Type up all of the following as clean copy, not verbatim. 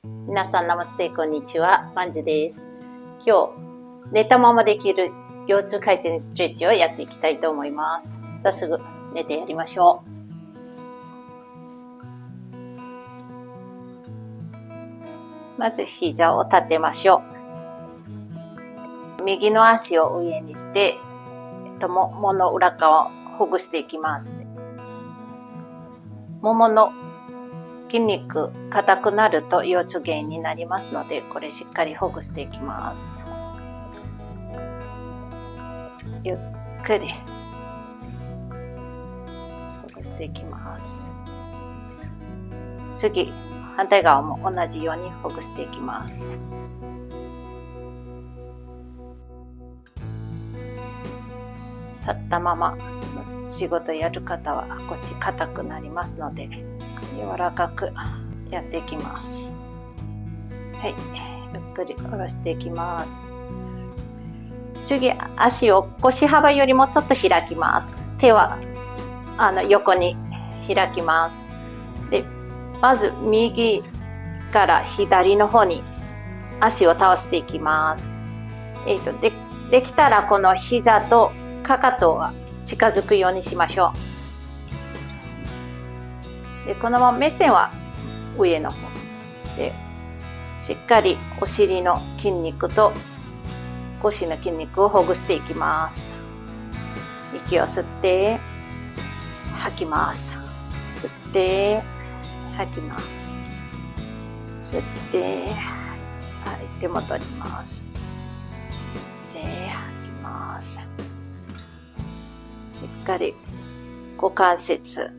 皆さん、ナマステ、こんにちは。まんじゅです。今日、寝たままできる腰痛改善ストレッチをやっていきたいと思います。早速、寝てやりましょう。まず、膝を立てましょう。右の足を上にして、ももの裏側をほぐしていきます。ももの筋肉硬くなると腰痛原因になりますので、これしっかりほぐしていきます。ゆっくりほぐしていきます。次、反対側も同じようにほぐしていきます。立ったまま仕事やる方はこっち硬くなりますので、柔らかくやっていきます。はい、ゆっくり下ろしていきます。次、足を腰幅よりもちょっと開きます。手は横に開きます。で、まず右から左の方に足を倒していきます。できたらこの膝とかかとは近づくようにしましょう。で、このまま目線は上の方で、しっかりお尻の筋肉と腰の筋肉をほぐしていきます。息を吸って吐きます。吸って吐きます。吸って吐いて戻ります。吸って吐きます。しっかり股関節、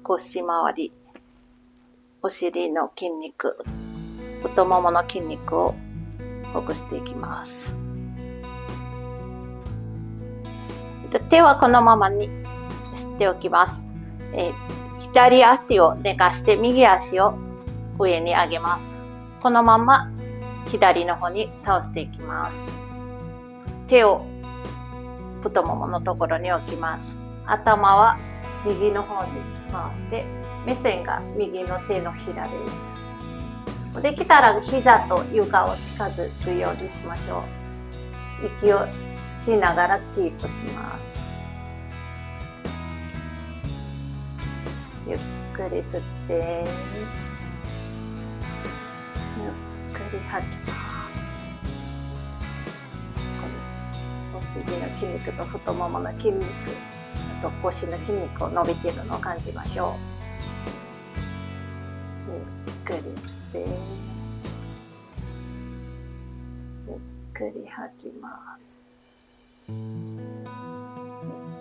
腰回り、お尻の筋肉、太ももの筋肉をほぐしていきます。手はこのままにしておきます。左足を寝かして右足を上に上げます。このまま左の方に倒していきます。手を太もものところに置きます。頭は右の方に回って目線が右の手のひらです。できたら膝と床を近づくようにしましょう。息をしながらキープします。ゆっくり吸ってゆっくり吐きます。お尻の筋肉と太ももの筋肉と腰の筋肉を伸びているのを感じましょう。ゆっくり吸ってゆっくり吐きます。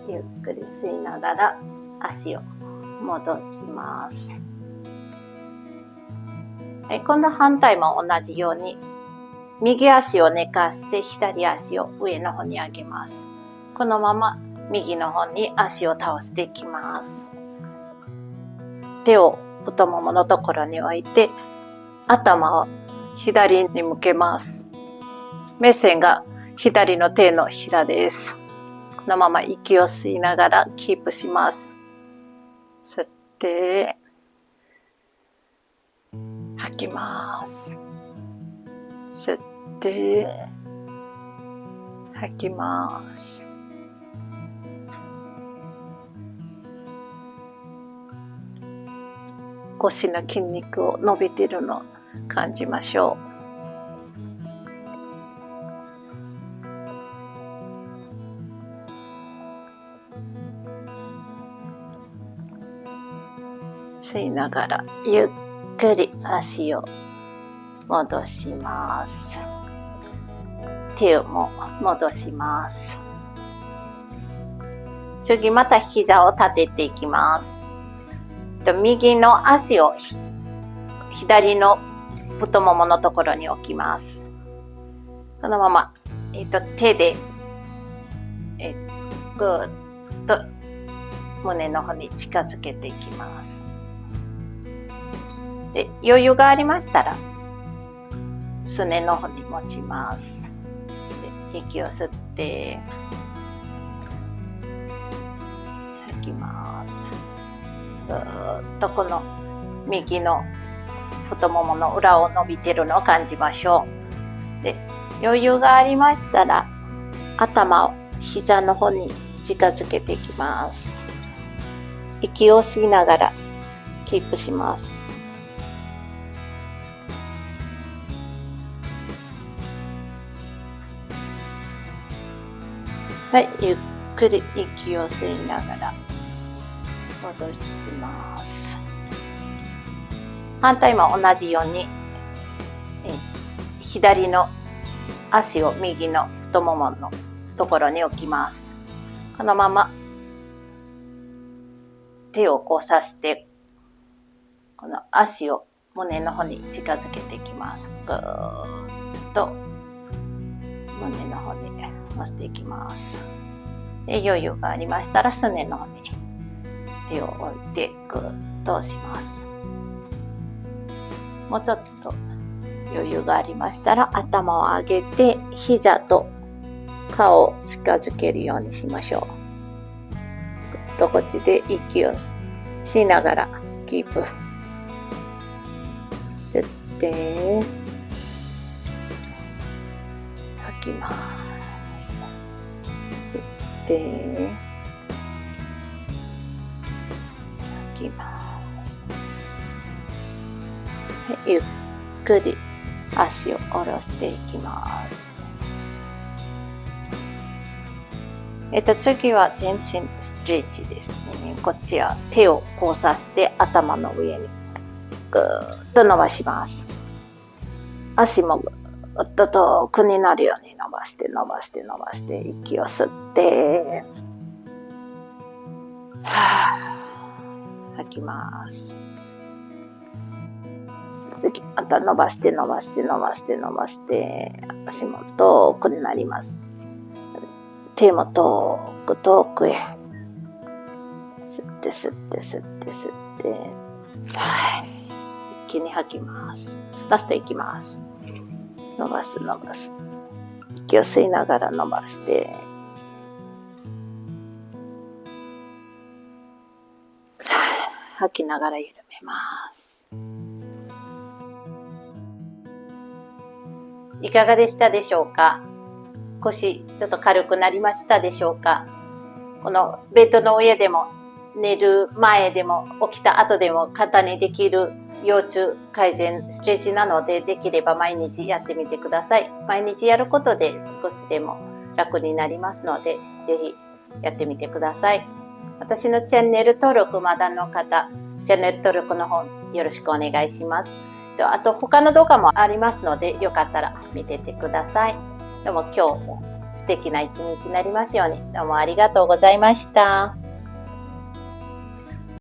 ゆっくり吸いながら足を戻します。今度反対も同じように右足を寝かして左足を上の方に上げます。このまま右の方に足を倒していきます。手を太もものところに置いて頭を左に向けます。目線が左の手のひらです。このまま息を吸いながらキープします。吸って吐きます。吸って吐きます。腰の筋肉を伸びているのを感じましょう。吸いながらゆっくり足を戻します。手をも戻します。次また膝を立てていきます。右の足を左の太もものところに置きます。このまま、手で、ぐーっと胸の方に近づけていきます。で、余裕がありましたらすねの方に持ちます。で、息を吸って吐きます。ぐーっとこの右の太ももの裏を伸びてるのを感じましょう。で、余裕がありましたら、頭を膝の方に近づけていきます。息を吸いながらキープします。はい、ゆっくり息を吸いながら戻します。反対も同じように、左の足を右の太もものところに置きます。このまま手を交差して、この足を胸の方に近づけていきます。ぐーっと胸の方に乗せていきます。で、余裕がありましたら、すねの方に手を置いてぐーっと押します。もうちょっと余裕がありましたら、頭を上げて膝と顔を近づけるようにしましょう。ぐっとこっちで息をしながらキープ。吸って吐きます。吸って吐きます。ゆっくり足を下ろしていきます。次は全身ストレッチですね。こっちは手を交差して頭の上にぐーっと伸ばします。足もぐーっと遠くになるように伸ばして伸ばして伸ばして息を吸って吐きます。次また伸ばして伸ばして伸ばして伸ばして足も遠くになります。手も遠く遠くへ吸って吸って吸って吸って一気に吐きます。ラストいきます。伸ばす伸ばす。息を吸いながら伸ばして吐きながら緩めます。いかがでしたでしょうか？腰ちょっと軽くなりましたでしょうか？このベッドの上でも寝る前でも起きた後でも簡単にできる腰痛改善ストレッチなので、できれば毎日やってみてください。毎日やることで少しでも楽になりますので、ぜひやってみてください。私のチャンネル登録まだの方、チャンネル登録の方よろしくお願いします。あと他の動画もありますので、よかったら見ててください。どうも今日も素敵な一日になりますように。どうもありがとうございました。